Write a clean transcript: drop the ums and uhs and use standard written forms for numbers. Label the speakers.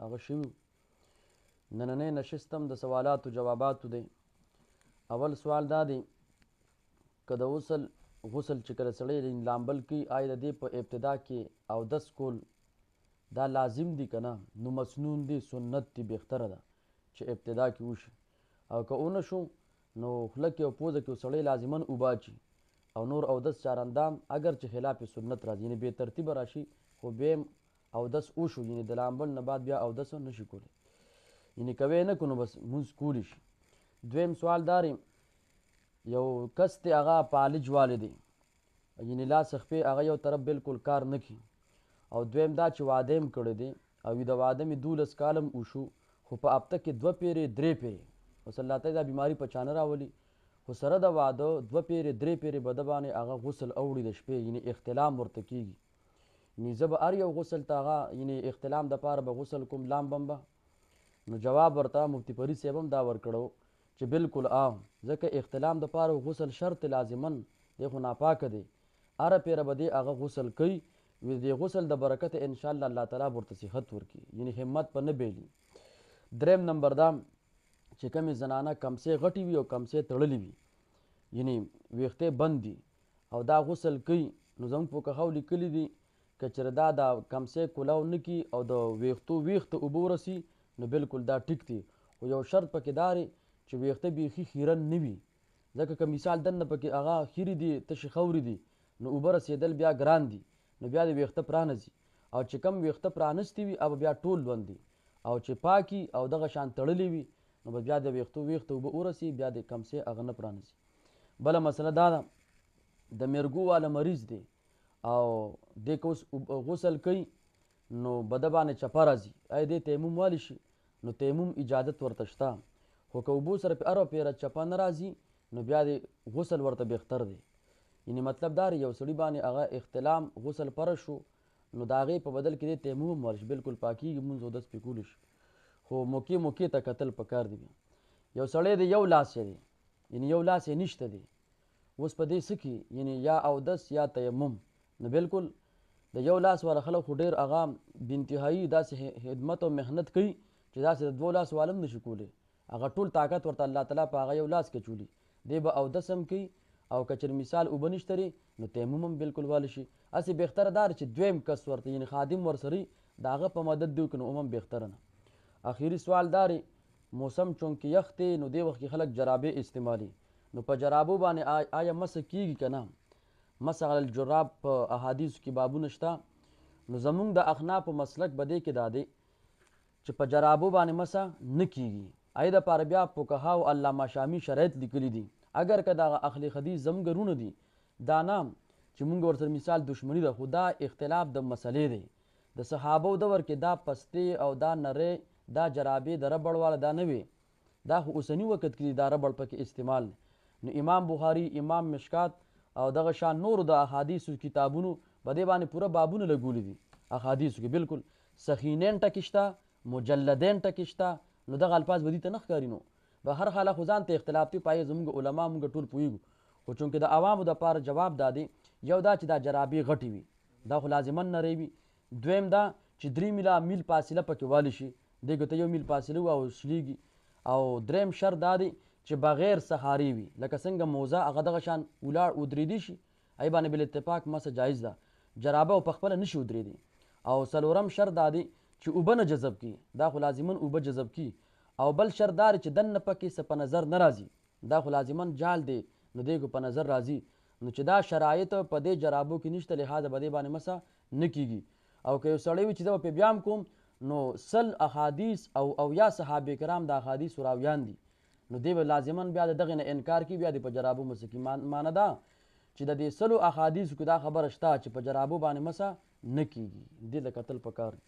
Speaker 1: هغه شوي. نننی نشست هم د سوالاتو جواباتو دی. اول سوال دا دی که د غسل چې کله سړی لامبل کوي آیا د دې په ابتدا کې اودس کول دا لازم دی که نه؟ نو مسنون دی، سنت دی، بهتره ده چې ابتدا کې وشي. او که ونه شو نو خوله کې او پوزه کې سړی لازما اوبه اچي او نور اودس چارندام اگر چې خلاف سنت راځي، یعنې بې ترتیبه راشي خو بیا اودس وشو، یعنې د لامبل نه بعد بیا اودس نشي کولی، یعنې کوی نه کړو نو بس مونځ کولی شي. دویم سوال دا دی یو کس دی هغه پالج والی دی، یعنې لاس خپې هغه یو طرف بالکل کار نه کوي. او دویم دا چې واده م کړی دی او د واده مې 12 کاله م وشو خو په هفته کې 2 پیرې 3 پیرې اوس الله تعالی دا بیماري په چا نه راولي، خو سره د واده 2 پیرې 3 پیرې به د باندې هغه غسل اوړي د شپې، یعنې احتلام ورته کېږي. یعنې زه به هر یو غسل ته هغه یعنې احتلام دپاره به غسل کوم لامبم به. نو جواب ورته مفتي فرید صاحب هم دا ورکړو چې بالکل ځکه احتلام دپاره غسل شرط لازمن دی خو ناپاکه دی، هره پیره به دی هغه غسل کوي، د غسل د برکت انشاءالله الله تعالی ورته صحت ورکړي، یعنې همت په نه بیلي. دریم نمبر دا چې کومې زنانه کمسې غټې وي او کمسې تړلې وي، یعنې ویښتې بند دي او دا غسل کوي، نو زموږ فقهاو لیکلي دي که چېرې دا د کمسې کلاو نه کي او د ویښته اوبه ورسي نو بالکل دا ټیک دي، خو یو شرط پکې دا دی چې ویښته بیخي خیرن نه وي، ځکه که مثال دننه پکې هغه خیرې دي تشې خاورې دي نو اوبه رسېدل بیا ګران دي، نو بیا د ویښته پرانځي، او چې کم ویښته پرانستې وي هغه بیا ټول لوند دي، او چې پاکي او دغه شان تړلې وي نو به بیا د ویښته اوبه ورسي بیا د کمسې هغه نه پرانځي. بله مسله دا ده د میرګو والا مریض دی او دی که اوس غسل کوي نو بده باندې چپه راځي، آیا دی تیمم والی شي؟ نو تیمم اجازت ورته شته، خو که اوبو سره هره پیره چپه نه راځي نو بیا د غسل ورته بهتر دی. یعنې مطلب دا یو سړي باندې هغه اختلام غسل پره شو نو د هغې په بدل کې دی تیمم هم ولی شي، بالکل پاکېږي مونځ اودس پرې کولی شي، خو موقع ته کتل پکار دی. یو سړی دی یو لاس یې دی، یعنې یو لاس یې نشته دی، اوس په دې څه کې یعنې یا اودس یا تیمم، نو بالکل د یو لاس والا خلک خو ډېر هغه بانتهایي داسې خدمت او محنت کوي چې داسې د 2 لاس والم نشي کولی، هغه ټول طاقت ورته الله تعالی په هغه یو لاس کې چولي، دی به اودس هم کوي او که چېرې مثال اوبه نشته نو تیمم هم بالکل والی شي. هسې بهتره دا چې دویم کس ورته یعنې خادم ورسره د هغه په مدد دی وکړي نو هم بهتره نه. اخیری سوال دا دی موسم چونکې یخ دی نو دې وخت کې خلک جرابې استعمالي، نو په جرابو باندې آیا مسح کېږي که نه؟ مسح علی الجراب په احادیثو کې بابونه شته، نو زمونږ د اخنافو مسلک به دې کې دا دی چې په جرابو باندې مسح نه کېږي. هغې دپاره بیا فقهاو علامه شامي شرایط لیکلي دي، اگر که دغه اهل حدیث زموږ رونه دي دا نه چې مونږ ورسره مثال دشمني ده، خو دا اختلاف د مسلې دی. د صحابو دور کې دا پستې او دا نرۍ دا جرابې د ربړ والا دا نه وي، دا خو اوسني وخت کې دا ربړ پکې استعمال دی. نو امام بخاري، امام مشکات او دغه شان نورو د احادیثو کتابونو په دې باندې پوره بابونه لګولي دي، احادیثو کې بالکل سخینین ټکې شته، مجلدین ټکې شته، نو دغه الفاظ به دې ته نه ښکاري، نو به هر حاله خو ځان ته اختلاف دی، په هغې زموږ علما مونږ ټول پوهېږو، خو چونکې د عوامو دپاره جواب دا دی یو دا چې دا جرابې غټې وي، دا خو لازمن نری وي، دویم دا چې 3 میل فاصله پکې والی شي، دې ته 1 میل فاصله وي او شلیږي، او دریم شرط دا دی چې بغیر سهاري وي، لکه څنګه موزه هغه دغه شان ولاړ ودرېدي شي هغې باندې بالاتفاق مسح جایز ده، جرابه په خپله نشي ودرېدی. او څلورم شرط دا دی چې اوبه نه جذب کړي، دا خو لازمن اوبه جذب کړي، او بل شرط دا چې دننه پکې څه په نظر نه راځي، دا خو لازمن جال دی نو دی په نظر راځي، نو چې دا شرایط په دې جرابو کې نشته لحاظه به دې باندې مسح نه کېږي. او که یو سړی وي چې زه به پرې بیا هم کوم نو 100 احادیث او یا صحابه کرام د احادیثو راویان دي، نو دی به لازمن بیا د دغې نه انکار کوي، بیا د په جرابو مسح کوي. معنه دا چې د دې 100 احادیثو کې دا خبره شته چې په جرابو باندې مسح نه کېږي، دې ته کتل پکار دی.